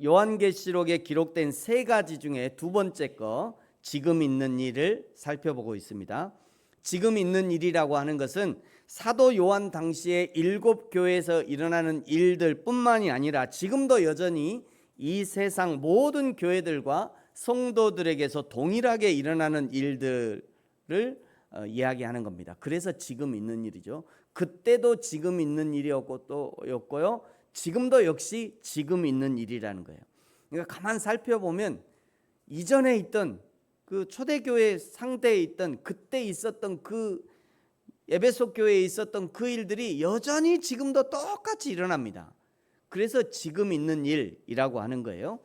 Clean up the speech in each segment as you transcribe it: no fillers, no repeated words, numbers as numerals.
요한계시록에 기록된 세 가지 중에 두 번째 거, 지금 있는 일을 살펴보고 있습니다. 지금 있는 일이라고 하는 것은 사도 요한 당시에 7교회에서 일어나는 일들 뿐만이 아니라 지금도 여전히 이 세상 모든 교회들과 성도들에게서 동일하게 일어나는 일들을 이야기하는 겁니다. 그래서 지금 있는 일이죠. 그때도 지금 있는 일이었고요. 지금도 역시 지금 있는 일이라는 거예요. 그러니까 가만 살펴보면 이전에 있던 그 초대교회 상대에 있던 그때 있었던 그 에베소 교회에 있었던 그 일들이 여전히 지금도 똑같이 일어납니다. 그래서 지금 있는 일이라고 하는 거예요.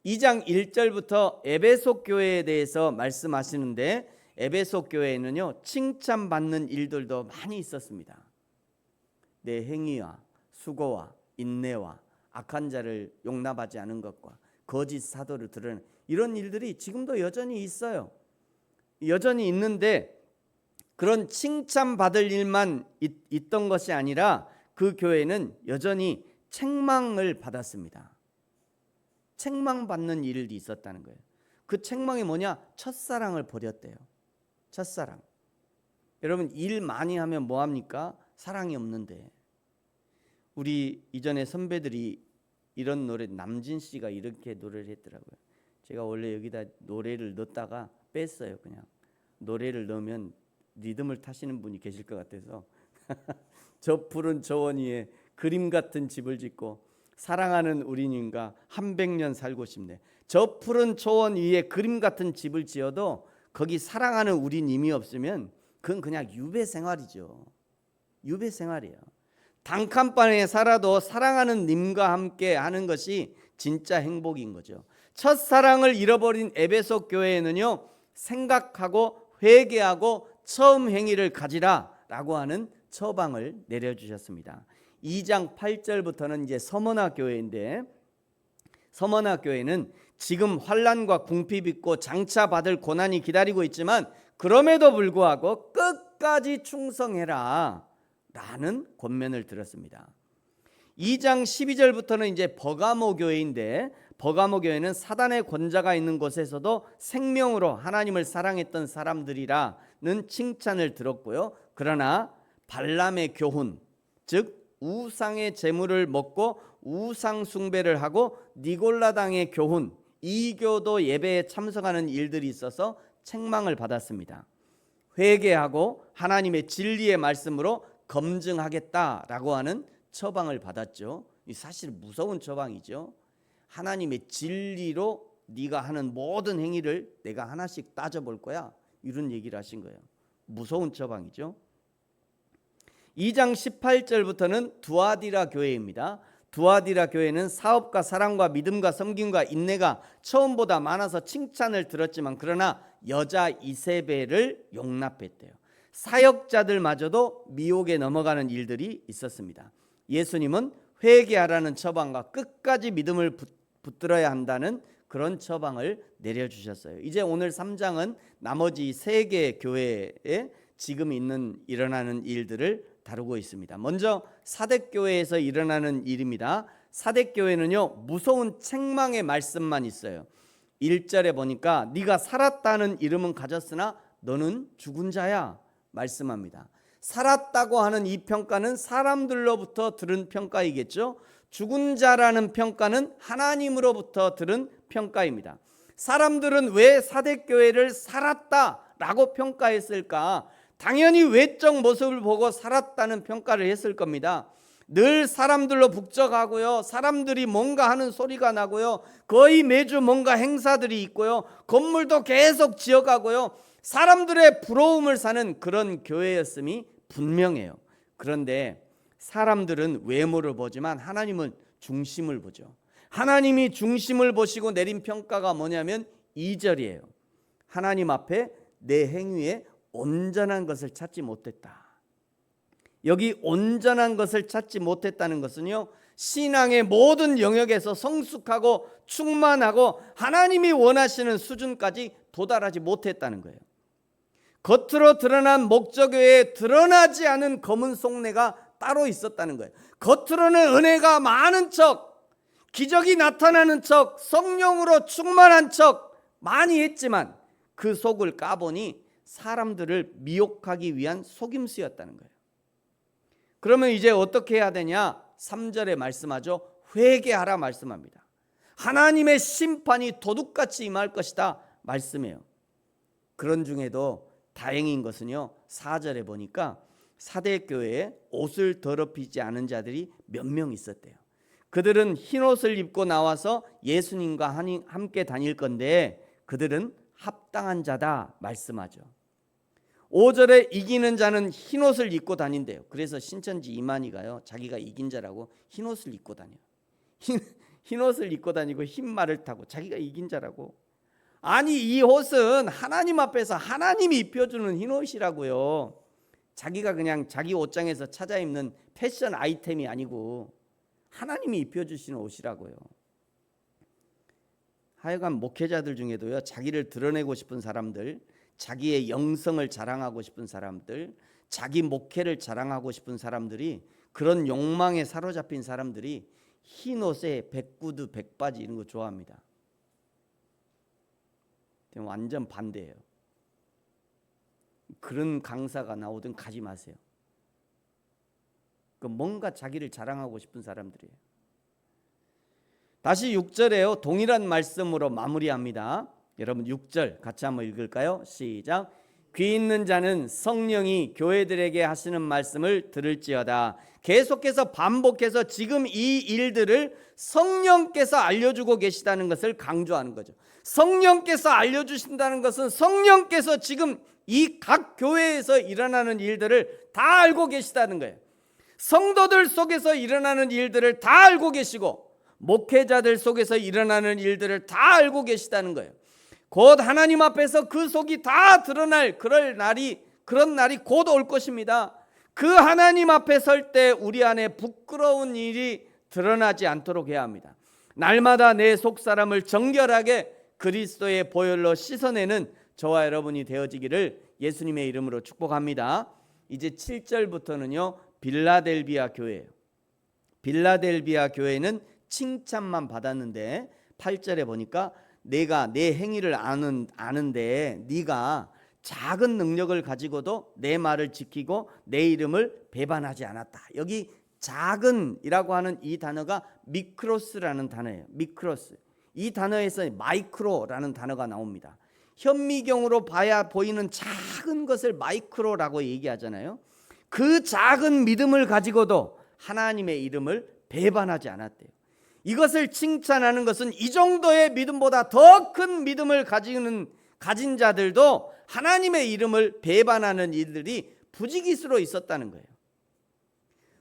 2장 1절부터 에베소 교회에 대해서 말씀하시는데 에베소 교회에는요 칭찬받는 일들도 많이 있었습니다. 내 행위와 수고와 인내와 악한 자를 용납하지 않은 것과 거짓 사도를 드러내는 이런 일들이 지금도 여전히 있어요. 여전히 있는데 그런 칭찬받을 일만 있던 것이 아니라 그 교회는 여전히 책망을 받았습니다. 책망받는 일이 있었다는 거예요. 그 책망이 뭐냐? 첫사랑을 버렸대요. 첫사랑. 여러분 일 많이 하면 뭐합니까? 사랑이 없는데. 우리 이전에 선배들이 이런 노래, 남진 씨가 이렇게 노래를 했더라고요. 제가 원래 여기다 노래를 넣었다가 뺐어요. 그냥 노래를 넣으면 리듬을 타시는 분이 계실 것 같아서 저 푸른 저원 위에 그림 같은 집을 짓고 사랑하는 우리님과 한 100년 살고 싶네. 저 푸른 초원 위에 그림 같은 집을 지어도 거기 사랑하는 우리님이 없으면 그건 그냥 유배 생활이죠. 유배 생활이에요. 단칸방에 살아도 사랑하는 님과 함께 하는 것이 진짜 행복인 거죠. 첫사랑을 잃어버린 에베소 교회에는요 생각하고 회개하고 처음 행위를 가지라라고 하는 처방을 내려주셨습니다. 2장 8절부터는 이제 서머나 교회인데 서머나 교회는 지금 환난과 궁핍 있고 장차 받을 고난이 기다리고 있지만 그럼에도 불구하고 끝까지 충성해라 라는 권면을 들었습니다. 2장 12절부터는 이제 버가모 교회인데 버가모 교회는 사단의 권자가 있는 곳에서도 생명으로 하나님을 사랑했던 사람들이라는 칭찬을 들었고요. 그러나 발람의 교훈, 즉 우상의 재물을 먹고 우상 숭배를 하고 니골라당의 교훈, 이교도 예배에 참석하는 일들이 있어서 책망을 받았습니다. 회개하고 하나님의 진리의 말씀으로 검증하겠다라고 하는 처방을 받았죠. 사실 무서운 처방이죠. 하나님의 진리로 네가 하는 모든 행위를 내가 하나씩 따져볼 거야. 이런 얘기를 하신 거예요. 무서운 처방이죠. 2장 18절부터는 두아디라 교회입니다. 두아디라 교회는 사업과 사랑과 믿음과 섬김과 인내가 처음보다 많아서 칭찬을 들었지만 그러나 여자 이세벨을 용납했대요. 사역자들마저도 미혹에 넘어가는 일들이 있었습니다. 예수님은 회개하라는 처방과 끝까지 믿음을 붙들어야 한다는 그런 처방을 내려주셨어요. 이제 오늘 3장은 나머지 3개의 교회에 지금 일어나는 일들을 다루고 있습니다. 먼저 사대교회에서 일어나는 일입니다. 사대교회는요 무서운 책망의 말씀만 있어요. 1절에 보니까 네가 살았다는 이름은 가졌으나 너는 죽은 자야 말씀합니다. 살았다고 하는 이 평가는 사람들로부터 들은 평가이겠죠. 죽은 자라는 평가는 하나님으로부터 들은 평가입니다. 사람들은 왜 사대교회를 살았다라고 평가했을까? 당연히 외적 모습을 보고 살았다는 평가를 했을 겁니다. 늘 사람들로 북적하고요. 사람들이 뭔가 하는 소리가 나고요. 거의 매주 뭔가 행사들이 있고요. 건물도 계속 지어가고요. 사람들의 부러움을 사는 그런 교회였음이 분명해요. 그런데 사람들은 외모를 보지만 하나님은 중심을 보죠. 하나님이 중심을 보시고 내린 평가가 뭐냐면 2절이에요. 하나님 앞에 내 행위에 온전한 것을 찾지 못했다. 여기 온전한 것을 찾지 못했다는 것은요 신앙의 모든 영역에서 성숙하고 충만하고 하나님이 원하시는 수준까지 도달하지 못했다는 거예요. 겉으로 드러난 목적 외에 드러나지 않은 검은 속내가 따로 있었다는 거예요. 겉으로는 은혜가 많은 척, 기적이 나타나는 척, 성령으로 충만한 척 많이 했지만 그 속을 까보니 사람들을 미혹하기 위한 속임수였다는 거예요. 그러면 이제 어떻게 해야 되냐? 3절에 말씀하죠. 회개하라 말씀합니다. 하나님의 심판이 도둑같이 임할 것이다 말씀해요. 그런 중에도 다행인 것은요, 4절에 보니까 사대교회에 옷을 더럽히지 않은 자들이 몇 명 있었대요. 그들은 흰옷을 입고 나와서 예수님과 함께 다닐 건데 그들은 합당한 자다 말씀하죠. 5절에 이기는 자는 흰옷을 입고 다닌대요. 그래서 신천지 이만희가요, 자기가 이긴 자라고 흰옷을 입고 다녀요. 흰옷을 입고 다니고 흰 말을 타고 자기가 이긴 자라고. 아니, 이 옷은 하나님 앞에서 하나님이 입혀주는 흰옷이라고요. 자기가 그냥 자기 옷장에서 찾아 입는 패션 아이템이 아니고 하나님이 입혀주시는 옷이라고요. 하여간 목회자들 중에도요, 자기를 드러내고 싶은 사람들, 자기의 영성을 자랑하고 싶은 사람들, 자기 목회를 자랑하고 싶은 사람들이, 그런 욕망에 사로잡힌 사람들이 흰 옷에 백구두 백바지 이런 거 좋아합니다. 완전 반대예요. 그런 강사가 나오든 가지 마세요. 뭔가 자기를 자랑하고 싶은 사람들이에요. 다시 6절에요. 동일한 말씀으로 마무리합니다. 여러분 6절 같이 한번 읽을까요? 시작. 귀 있는 자는 성령이 교회들에게 하시는 말씀을 들을지어다. 계속해서 반복해서 지금 이 일들을 성령께서 알려주고 계시다는 것을 강조하는 거죠. 성령께서 알려주신다는 것은 성령께서 지금 이 각 교회에서 일어나는 일들을 다 알고 계시다는 거예요. 성도들 속에서 일어나는 일들을 다 알고 계시고 목회자들 속에서 일어나는 일들을 다 알고 계시다는 거예요. 곧 하나님 앞에서 그 속이 다 드러날 그런 날이 곧 올 것입니다. 그 하나님 앞에 설 때 우리 안에 부끄러운 일이 드러나지 않도록 해야 합니다. 날마다 내 속사람을 정결하게 그리스도의 보혈로 씻어내는 저와 여러분이 되어지기를 예수님의 이름으로 축복합니다. 이제 7절부터는요, 빌라델비아 교회예요. 빌라델비아 교회는 칭찬만 받았는데 8절에 보니까 내가 내 행위를 아는데 네가 작은 능력을 가지고도 내 말을 지키고 내 이름을 배반하지 않았다. 여기 작은이라고 하는 이 단어가 미크로스라는 단어예요. 미크로스. 이 단어에서 마이크로라는 단어가 나옵니다. 현미경으로 봐야 보이는 작은 것을 마이크로라고 얘기하잖아요. 그 작은 믿음을 가지고도 하나님의 이름을 배반하지 않았대요. 이것을 칭찬하는 것은 이 정도의 믿음보다 더 큰 믿음을 가진 자들도 하나님의 이름을 배반하는 일들이 부지기수로 있었다는 거예요.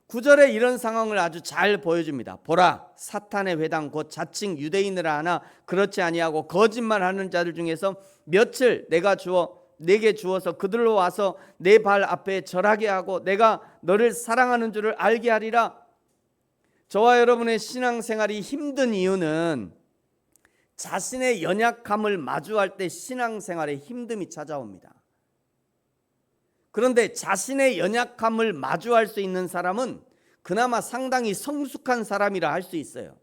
9절에 이런 상황을 아주 잘 보여줍니다. 보라, 사탄의 회당 곧 자칭 유대인이라 하나 그렇지 아니하고 거짓말하는 자들 중에서 며칠 내게 주어서 그들로 와서 내 발 앞에 절하게 하고 내가 너를 사랑하는 줄을 알게 하리라. 저와 여러분의 신앙생활이 힘든 이유는 자신의 연약함을 마주할 때 신앙생활에 힘듦이 찾아옵니다. 그런데 자신의 연약함을 마주할 수 있는 사람은 그나마 상당히 성숙한 사람이라 할 수 있어요.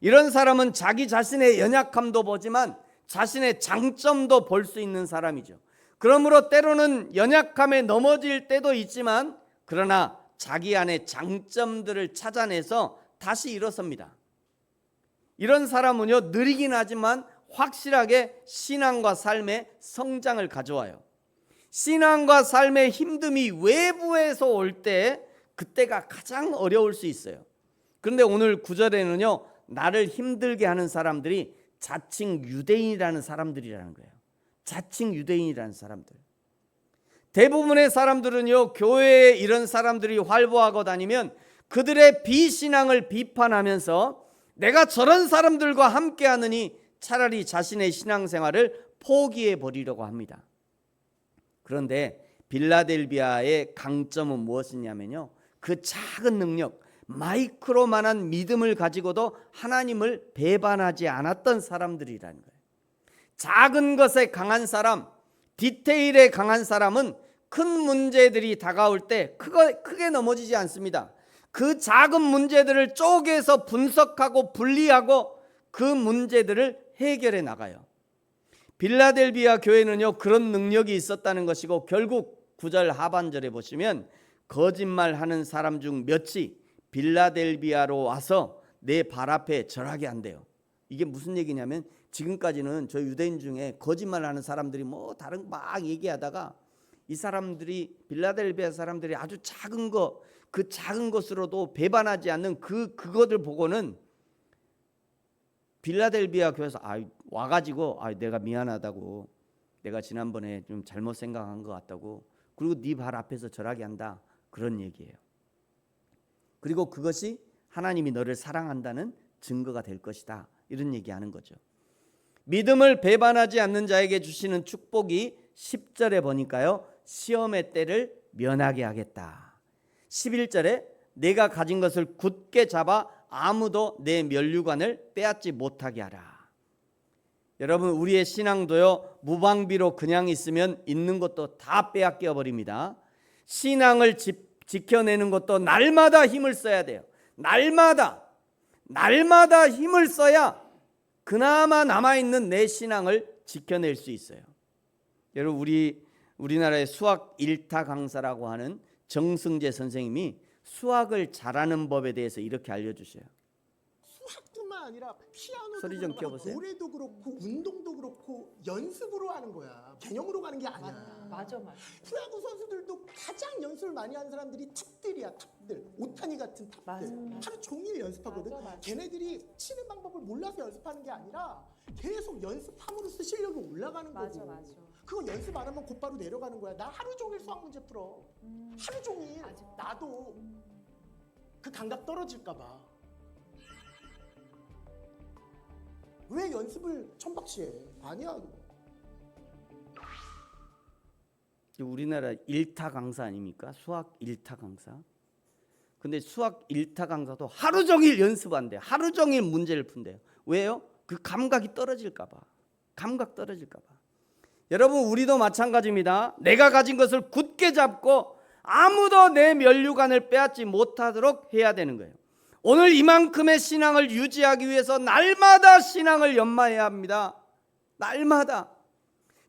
이런 사람은 자기 자신의 연약함도 보지만 자신의 장점도 볼 수 있는 사람이죠. 그러므로 때로는 연약함에 넘어질 때도 있지만 그러나 자기 안에 장점들을 찾아내서 다시 일어섭니다. 이런 사람은요, 느리긴 하지만 확실하게 신앙과 삶의 성장을 가져와요. 신앙과 삶의 힘듦이 외부에서 올 때 그때가 가장 어려울 수 있어요. 그런데 오늘 9절에는요, 나를 힘들게 하는 사람들이 자칭 유대인이라는 사람들이라는 거예요. 자칭 유대인이라는 사람들. 대부분의 사람들은요, 교회에 이런 사람들이 활보하고 다니면 그들의 비신앙을 비판하면서 내가 저런 사람들과 함께 하느니 차라리 자신의 신앙생활을 포기해 버리려고 합니다. 그런데 빌라델비아의 강점은 무엇이냐면요, 그 작은 능력, 마이크로만한 믿음을 가지고도 하나님을 배반하지 않았던 사람들이라는 거예요. 작은 것에 강한 사람, 디테일에 강한 사람은 큰 문제들이 다가올 때 크게 넘어지지 않습니다. 그 작은 문제들을 쪼개서 분석하고 분리하고 그 문제들을 해결해 나가요. 빌라델비아 교회는요, 그런 능력이 있었다는 것이고, 결국 9절 하반절에 보시면 거짓말하는 사람 중 몇이 빌라델비아로 와서 내 발 앞에 절하게 한대요. 이게 무슨 얘기냐면, 지금까지는 저 유대인 중에 거짓말하는 사람들이 뭐 다른 막 얘기하다가 이 사람들이, 빌라델비아 사람들이 아주 작은 거, 그 작은 것으로도 배반하지 않는 그것을 보고는 빌라델비아 교회에서 와가지고 내가 미안하다고, 내가 지난번에 좀 잘못 생각한 것 같다고, 그리고 네 발 앞에서 절하게 한다, 그런 얘기예요. 그리고 그것이 하나님이 너를 사랑한다는 증거가 될 것이다, 이런 얘기하는 거죠. 믿음을 배반하지 않는 자에게 주시는 축복이 10절에 보니까요, 시험의 때를 면하게 하겠다. 11절에 내가 가진 것을 굳게 잡아 아무도 내 면류관을 빼앗지 못하게 하라. 여러분, 우리의 신앙도요, 무방비로 그냥 있으면 있는 것도 다 빼앗겨 버립니다. 신앙을 지켜내는 것도 날마다 힘을 써야 돼요. 날마다 힘을 써야 그나마 남아있는 내 신앙을 지켜낼 수 있어요. 여러분, 우리나라의 수학 1타 강사라고 하는 정승재 선생님이 수학을 잘하는 법에 대해서 이렇게 알려주셔요. 수학뿐만 아니라 피아노도 소리 좀 그렇고 키워보세요. 노래도 그렇고 운동도 그렇고 연습으로 하는 거야. 개념으로 가는 게 아니야. 맞아. 프로야구 선수들도 가장 연습을 많이 하는 사람들이 탑들이야. 탑들. 오타니 같은 탑들. 맞아. 하루 종일 연습하거든. 맞아. 걔네들이 치는 방법을 몰라서 연습하는 게 아니라 계속 연습함으로써 실력이 올라가는 거고. 맞아. 그거 연습 안 하면 곧바로 내려가는 거야. 나 하루 종일 수학 문제 풀어. 하루 종일. 나도 그 감각 떨어질까 봐. 왜 연습을 천박시해? 아니야. 우리나라 1타 강사 아닙니까? 수학 1타 강사. 근데 수학 1타 강사도 하루 종일 연습한대요. 하루 종일 문제를 푼대요. 왜요? 그 감각이 떨어질까 봐. 감각 떨어질까 봐. 여러분, 우리도 마찬가지입니다. 내가 가진 것을 굳게 잡고 아무도 내 면류관을 빼앗지 못하도록 해야 되는 거예요. 오늘 이만큼의 신앙을 유지하기 위해서 날마다 신앙을 연마해야 합니다. 날마다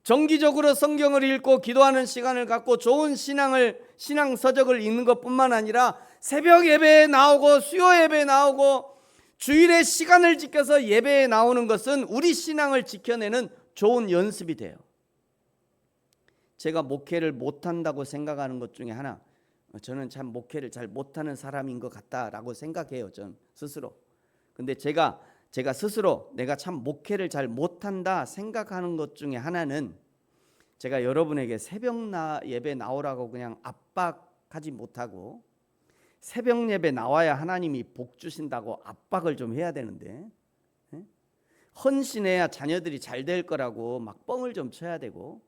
정기적으로 성경을 읽고 기도하는 시간을 갖고 좋은 신앙 서적을 읽는 것뿐만 아니라 새벽 예배에 나오고 수요 예배에 나오고 주일에 시간을 지켜서 예배에 나오는 것은 우리 신앙을 지켜내는 좋은 연습이 돼요. 제가 목회를 못한다고 생각하는 것 중에 하나, 저는 참 목회를 잘 못하는 사람인 것 같다라고 생각해요, 전 스스로. 근데 제가 스스로 내가 참 목회를 잘 못한다 생각하는 것 중에 하나는, 제가 여러분에게 새벽 예배 나오라고 그냥 압박하지 못하고 새벽 예배 나와야 하나님이 복 주신다고 압박을 좀 해야 되는데, 헌신해야 자녀들이 잘 될 거라고 막 뻥을 좀 쳐야 되고,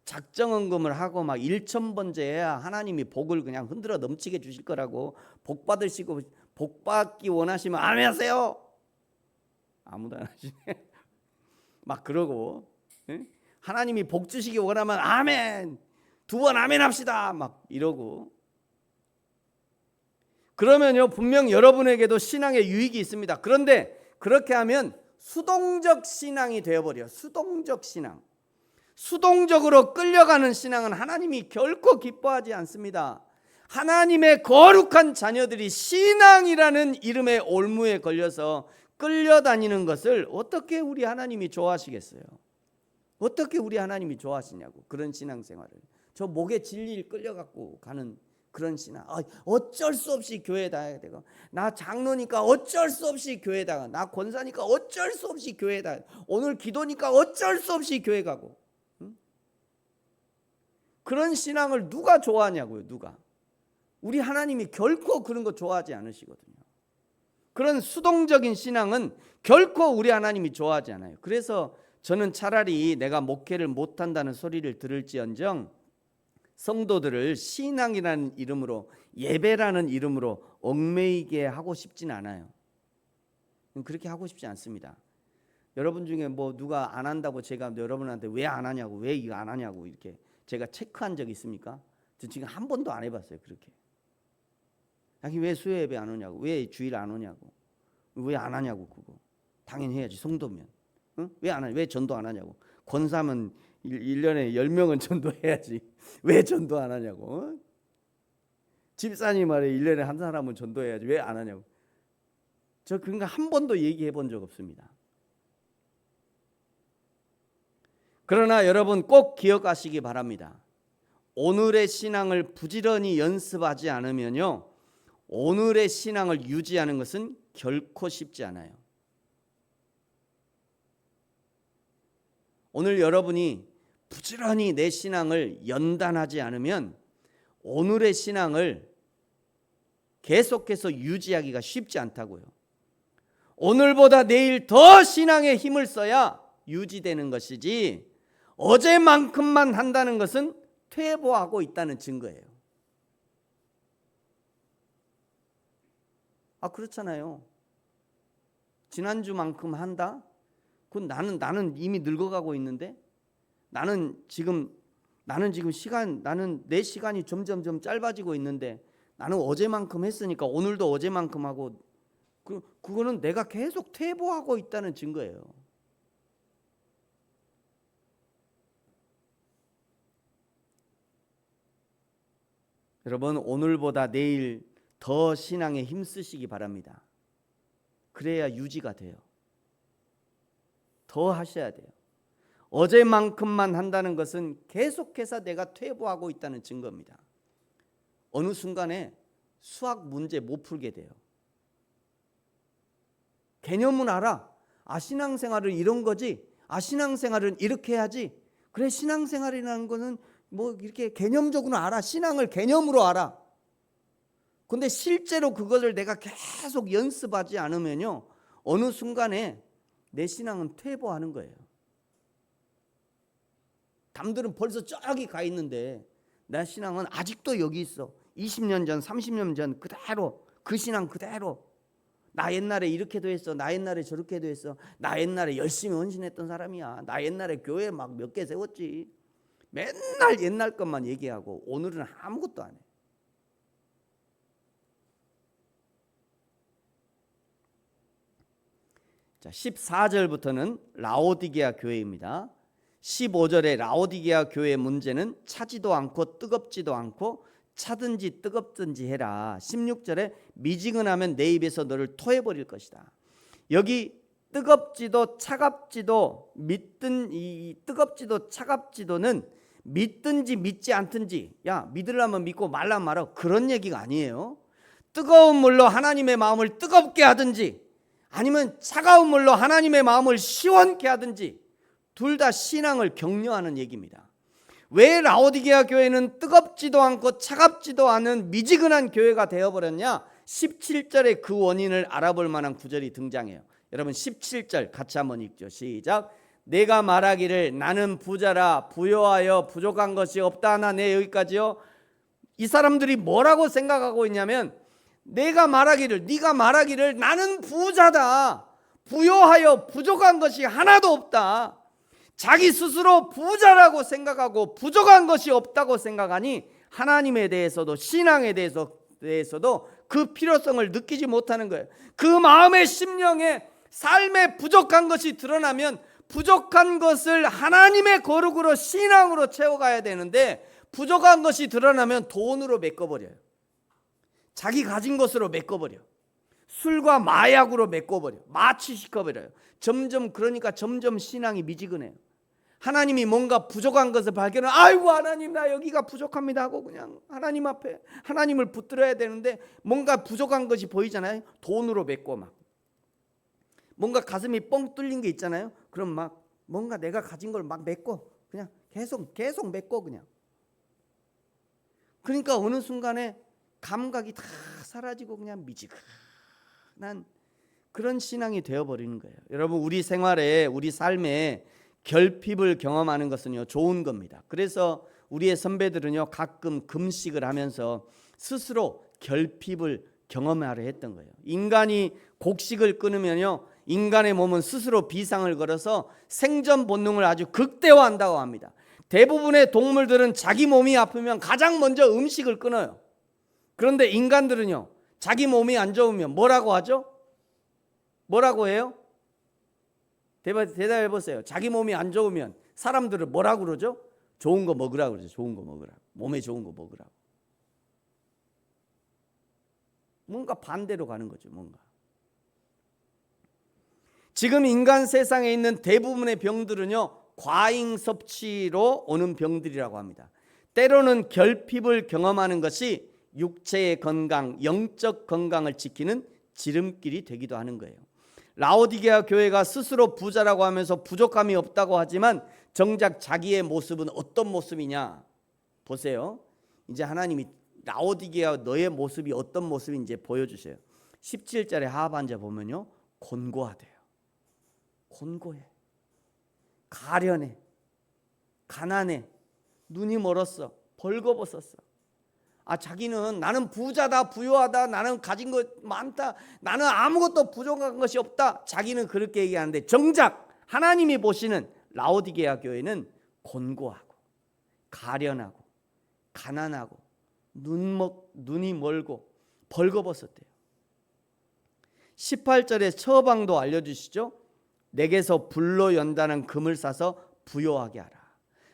작정헌금을 하고 막 1,000번째야 하나님이 복을 그냥 흔들어 넘치게 주실 거라고, 복 받기 원하시면 아멘 하세요. 아무도 안 하시네. 막 그러고, 하나님이 복 주시기 원하면 아멘, 2번 아멘 합시다, 막 이러고. 그러면요, 분명 여러분에게도 신앙에 유익이 있습니다. 그런데 그렇게 하면 수동적 신앙이 되어버려요. 수동적 신앙. 수동적으로 끌려가는 신앙은 하나님이 결코 기뻐하지 않습니다. 하나님의 거룩한 자녀들이 신앙이라는 이름의 올무에 걸려서 끌려다니는 것을 어떻게 우리 하나님이 좋아하시겠어요? 어떻게 우리 하나님이 좋아하시냐고, 그런 신앙생활을. 저 목에 진리를 끌려갖고 가는 그런 신앙. 어쩔 수 없이 교회 다녀야 되고, 나 장로니까 어쩔 수 없이 교회 다가, 나 권사니까 어쩔 수 없이 교회 다, 오늘 기도니까 어쩔 수 없이 교회 가고. 그런 신앙을 누가 좋아하냐고요, 누가. 우리 하나님이 결코 그런 거 좋아하지 않으시거든요. 그런 수동적인 신앙은 결코 우리 하나님이 좋아하지 않아요. 그래서 저는 차라리 내가 목회를 못한다는 소리를 들을지언정 성도들을 신앙이라는 이름으로, 예배라는 이름으로 얽매이게 하고 싶진 않아요. 그렇게 하고 싶지 않습니다. 여러분 중에 뭐 누가 안 한다고 제가 여러분한테 왜 안 하냐고, 왜 이거 안 하냐고 이렇게 제가 체크한 적 있습니까? 저 지금 한 번도 안 해봤어요. 그렇게. 아니 왜 수요 예배 안 오냐고, 왜 주일 안 오냐고, 왜 안 하냐고. 그거 당연히 해야지, 성도면. 응? 왜 안 하냐, 왜 전도 안 하냐고. 권사면 1년에 10명은 전도해야지 왜 전도 안 하냐고. 어? 집사님 말에 1년에 한 사람은 전도해야지 왜 안 하냐고. 저 그런 거 한 번도 얘기해 본 적 없습니다. 그러나 여러분 꼭 기억하시기 바랍니다. 오늘의 신앙을 부지런히 연습하지 않으면요, 오늘의 신앙을 유지하는 것은 결코 쉽지 않아요. 오늘 여러분이 부지런히 내 신앙을 연단하지 않으면 오늘의 신앙을 계속해서 유지하기가 쉽지 않다고요. 오늘보다 내일 더 신앙에 힘을 써야 유지되는 것이지, 어제만큼만 한다는 것은 퇴보하고 있다는 증거예요. 그렇잖아요. 지난주만큼 한다? 그건 나는 이미 늙어가고 있는데, 나는 지금 내 시간이 점점 짧아지고 있는데, 나는 어제만큼 했으니까 오늘도 어제만큼 하고, 그거는 내가 계속 퇴보하고 있다는 증거예요. 여러분 오늘보다 내일 더 신앙에 힘쓰시기 바랍니다. 그래야 유지가 돼요. 더 하셔야 돼요. 어제만큼만 한다는 것은 계속해서 내가 퇴보하고 있다는 증거입니다. 어느 순간에 수학 문제 못 풀게 돼요. 개념은 알아. 신앙생활은 이런 거지. 신앙생활은 이렇게 해야지. 그래, 신앙생활이라는 거는 뭐 이렇게 개념적으로 알아. 신앙을 개념으로 알아. 근데 실제로 그것을 내가 계속 연습하지 않으면요, 어느 순간에 내 신앙은 퇴보하는 거예요. 남들은 벌써 저기 가 있는데 내 신앙은 아직도 여기 있어. 20년 전, 30년 전 그대로, 그 신앙 그대로. 나 옛날에 이렇게도 했어. 나 옛날에 저렇게도 했어. 나 옛날에 열심히 헌신했던 사람이야. 나 옛날에 교회 막 몇 개 세웠지. 맨날 옛날 것만 얘기하고 오늘은 아무것도 안 해. 자, 14절부터는 라오디게아 교회입니다. 15절에 라오디게아 교회의 문제는 차지도 않고 뜨겁지도 않고 차든지 뜨겁든지 해라. 16절에 미지근하면 내 입에서 너를 토해버릴 것이다. 여기 뜨겁지도 차갑지도 이 뜨겁지도 차갑지도는 믿든지 믿지 않든지, 야 믿으려면 믿고 말라면 말아, 그런 얘기가 아니에요. 뜨거운 물로 하나님의 마음을 뜨겁게 하든지 아니면 차가운 물로 하나님의 마음을 시원케 하든지, 둘 다 신앙을 격려하는 얘기입니다. 왜 라오디게아 교회는 뜨겁지도 않고 차갑지도 않은 미지근한 교회가 되어버렸냐? 17절에 그 원인을 알아볼 만한 구절이 등장해요. 여러분 17절 같이 한번 읽죠. 시작. 내가 말하기를 나는 부자라 부요하여 부족한 것이 없다 하나. 네, 여기까지요. 이 사람들이 뭐라고 생각하고 있냐면, 네가 말하기를 나는 부자다, 부요하여 부족한 것이 하나도 없다. 자기 스스로 부자라고 생각하고 부족한 것이 없다고 생각하니 하나님에 대해서도 신앙에 대해서도 그 필요성을 느끼지 못하는 거예요. 그 마음의 심령에 삶에 부족한 것이 드러나면 부족한 것을 하나님의 거룩으로 신앙으로 채워가야 되는데, 부족한 것이 드러나면 돈으로 메꿔버려요. 자기 가진 것으로 메꿔버려. 술과 마약으로 메꿔버려. 마취시켜버려요. 그러니까 점점 신앙이 미지근해요. 하나님이 뭔가 부족한 것을 발견을, 아이고 하나님 나 여기가 부족합니다 하고 그냥 하나님 앞에 하나님을 붙들어야 되는데, 뭔가 부족한 것이 보이잖아요. 돈으로 메꿔 막. 뭔가 가슴이 뻥 뚫린 게 있잖아요. 그럼 막 뭔가 내가 가진 걸 막 메꿔, 그냥 계속 메꿔 그냥. 그러니까 어느 순간에 감각이 다 사라지고 그냥 미지근한 그런 신앙이 되어버리는 거예요. 여러분 우리 생활에, 우리 삶에 결핍을 경험하는 것은요 좋은 겁니다. 그래서 우리의 선배들은요 가끔 금식을 하면서 스스로 결핍을 경험하려 했던 거예요. 인간이 곡식을 끊으면요 인간의 몸은 스스로 비상을 걸어서 생존 본능을 아주 극대화한다고 합니다. 대부분의 동물들은 자기 몸이 아프면 가장 먼저 음식을 끊어요. 그런데 인간들은요, 자기 몸이 안 좋으면 뭐라고 하죠? 뭐라고 해요? 대답해 보세요. 자기 몸이 안 좋으면 사람들은 뭐라고 그러죠? 좋은 거 먹으라고 그러죠. 좋은 거 먹으라고. 몸에 좋은 거 먹으라고. 뭔가 반대로 가는 거죠. 뭔가. 지금 인간 세상에 있는 대부분의 병들은요, 과잉 섭취로 오는 병들이라고 합니다. 때로는 결핍을 경험하는 것이 육체의 건강, 영적 건강을 지키는 지름길이 되기도 하는 거예요. 라오디게아 교회가 스스로 부자라고 하면서 부족함이 없다고 하지만 정작 자기의 모습은 어떤 모습이냐? 보세요. 이제 하나님이 라오디게아 너의 모습이 어떤 모습인지 보여주세요. 17절에 하반절 보면요, 곤고하대요. 곤고해, 가련해, 가난해, 눈이 멀었어, 벌거벗었어. 자기는 나는 부자다, 부유하다, 나는 가진 것 많다, 나는 아무것도 부족한 것이 없다. 자기는 그렇게 얘기하는데 정작 하나님이 보시는 라오디게아 교회는 곤고하고 가련하고 가난하고 눈이 멀고 벌거벗었대요. 18절에 처방도 알려주시죠. 내게서 불로 연단한 금을 사서 부요하게 하라.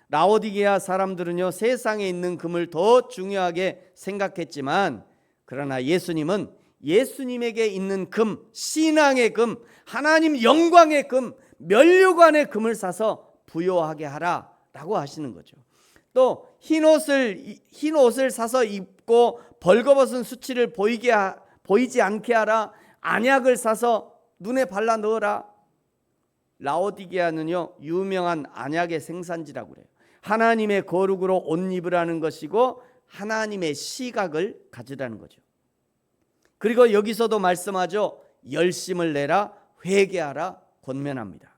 라오디게아 사람들은요, 세상에 있는 금을 더 중요하게 생각했지만, 그러나 예수님은 예수님에게 있는 금, 신앙의 금, 하나님 영광의 금, 면류관의 금을 사서 부요하게 하라 라고 하시는 거죠. 또 흰 옷을 사서 입고 벌거벗은 수치를 보이지 않게 하라. 안약을 사서 눈에 발라 넣어라. 라오디게아는요, 유명한 안약의 생산지라고 그래요. 하나님의 거룩으로 옷 입으라는 것이고 하나님의 시각을 가지라는 거죠. 그리고 여기서도 말씀하죠. 열심을 내라, 회개하라, 권면합니다.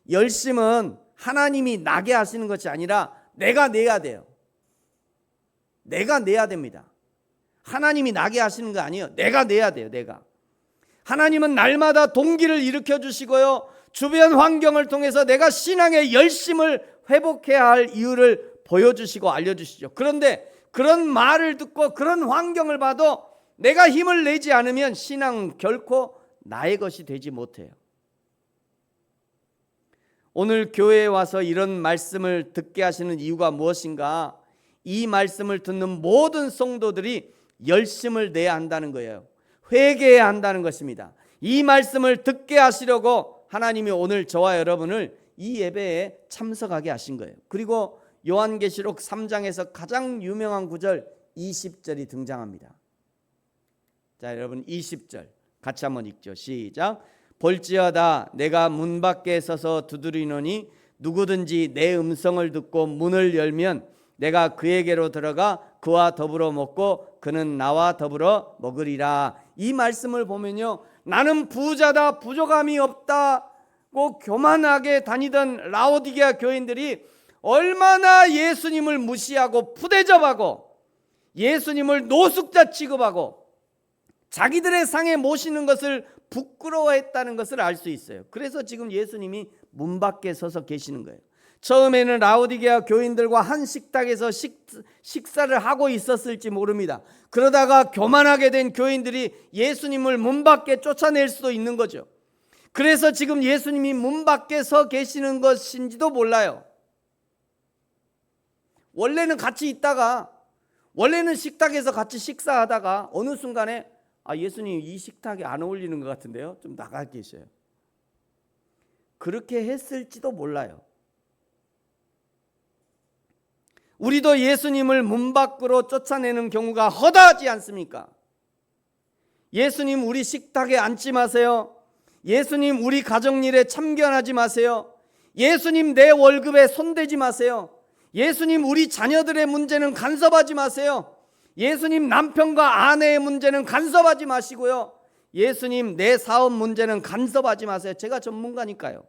열심은 하나님이 나게 하시는 것이 아니라 내가 내야 돼요. 내가 내야 됩니다. 하나님이 나게 하시는 거 아니에요. 내가 내야 돼요. 내가. 하나님은 날마다 동기를 일으켜 주시고요, 주변 환경을 통해서 내가 신앙의 열심을 회복해야 할 이유를 보여주시고 알려주시죠. 그런데 그런 말을 듣고 그런 환경을 봐도 내가 힘을 내지 않으면 신앙은 결코 나의 것이 되지 못해요. 오늘 교회에 와서 이런 말씀을 듣게 하시는 이유가 무엇인가? 이 말씀을 듣는 모든 성도들이 열심을 내야 한다는 거예요. 회개해야 한다는 것입니다. 이 말씀을 듣게 하시려고 하나님이 오늘 저와 여러분을 이 예배에 참석하게 하신 거예요. 그리고 요한계시록 3장에서 가장 유명한 구절 20절이 등장합니다. 자, 여러분 20절 같이 한번 읽죠. 시작. 볼지어다 내가 문 밖에 서서 두드리노니 누구든지 내 음성을 듣고 문을 열면 내가 그에게로 들어가 그와 더불어 먹고 그는 나와 더불어 먹으리라. 이 말씀을 보면요, 나는 부자다, 부족함이 없다고 교만하게 다니던 라오디게아 교인들이 얼마나 예수님을 무시하고 푸대접하고 예수님을 노숙자 취급하고 자기들의 상에 모시는 것을 부끄러워했다는 것을 알 수 있어요. 그래서 지금 예수님이 문 밖에 서서 계시는 거예요. 처음에는 라오디게아 교인들과 한 식탁에서 식사를 하고 있었을지 모릅니다. 그러다가 교만하게 된 교인들이 예수님을 문 밖에 쫓아낼 수도 있는 거죠. 그래서 지금 예수님이 문 밖에 서 계시는 것인지도 몰라요. 원래는 같이 있다가, 원래는 식탁에서 같이 식사하다가 어느 순간에 예수님 이 식탁에 안 어울리는 것 같은데요, 좀 나가 계셔요. 그렇게 했을지도 몰라요. 우리도 예수님을 문 밖으로 쫓아내는 경우가 허다하지 않습니까? 예수님 우리 식탁에 앉지 마세요. 예수님 우리 가정일에 참견하지 마세요. 예수님 내 월급에 손대지 마세요. 예수님 우리 자녀들의 문제는 간섭하지 마세요. 예수님 남편과 아내의 문제는 간섭하지 마시고요. 예수님 내 사업 문제는 간섭하지 마세요. 제가 전문가니까요.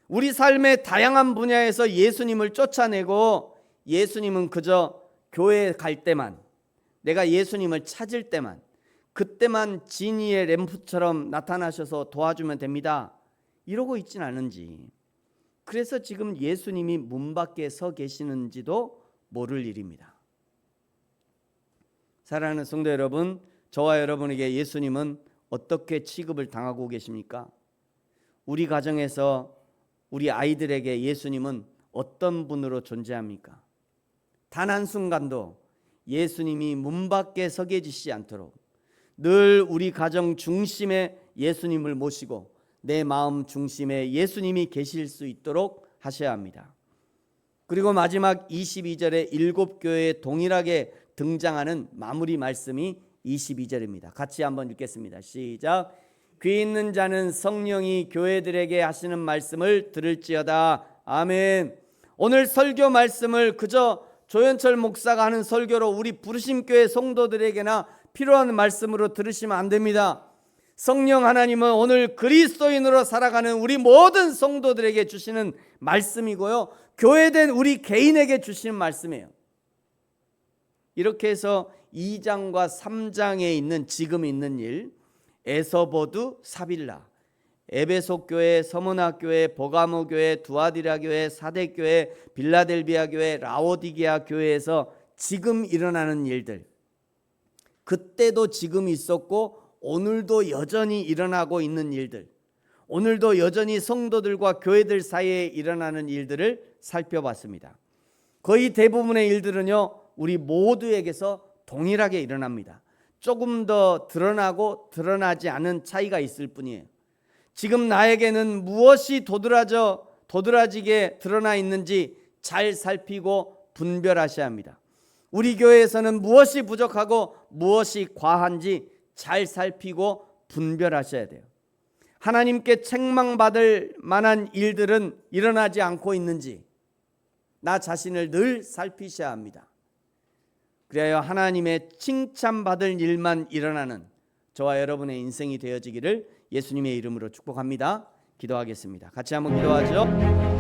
우리 삶의 다양한 분야에서 예수님을 쫓아내고 예수님은 그저 교회에 갈 때만, 내가 예수님을 찾을 때만, 그때만 진이의 램프처럼 나타나셔서 도와주면 됩니다. 이러고 있진 않은지, 그래서 지금 예수님이 문 밖에 서 계시는지도 모를 일입니다. 사랑하는 성도 여러분, 저와 여러분에게 예수님은 어떻게 취급을 당하고 계십니까? 우리 가정에서 우리 아이들에게 예수님은 어떤 분으로 존재합니까? 단 한순간도 예수님이 문 밖에 서 계시지 않도록 늘 우리 가정 중심에 예수님을 모시고 내 마음 중심에 예수님이 계실 수 있도록 하셔야 합니다. 그리고 마지막 22절에 7교회에 동일하게 등장하는 마무리 말씀이 22절입니다. 같이 한번 읽겠습니다. 시작. 귀 있는 자는 성령이 교회들에게 하시는 말씀을 들을지어다. 아멘. 오늘 설교 말씀을 그저 조현철 목사가 하는 설교로 우리 부르심교회 성도들에게나 필요한 말씀으로 들으시면 안 됩니다. 성령 하나님은 오늘 그리스도인으로 살아가는 우리 모든 성도들에게 주시는 말씀이고요, 교회된 우리 개인에게 주시는 말씀이에요. 이렇게 해서 2장과 3장에 있는 지금 있는 일, 에서보드, 사빌라, 에베소 교회, 서문화 교회, 버가모 교회, 두아디라 교회, 사대 교회, 빌라델비아 교회, 라오디게아 교회에서 지금 일어나는 일들, 그때도 지금 있었고 오늘도 여전히 일어나고 있는 일들, 오늘도 여전히 성도들과 교회들 사이에 일어나는 일들을 살펴봤습니다. 거의 대부분의 일들은요, 우리 모두에게서 동일하게 일어납니다. 조금 더 드러나고 드러나지 않은 차이가 있을 뿐이에요. 지금 나에게는 무엇이 도드라지게 드러나 있는지 잘 살피고 분별하셔야 합니다. 우리 교회에서는 무엇이 부족하고 무엇이 과한지 잘 살피고 분별하셔야 돼요. 하나님께 책망받을 만한 일들은 일어나지 않고 있는지 나 자신을 늘 살피셔야 합니다. 그래야 하나님의 칭찬받을 일만 일어나는 저와 여러분의 인생이 되어지기를 예수님의 이름으로 축복합니다. 기도하겠습니다. 같이 한번 기도하죠.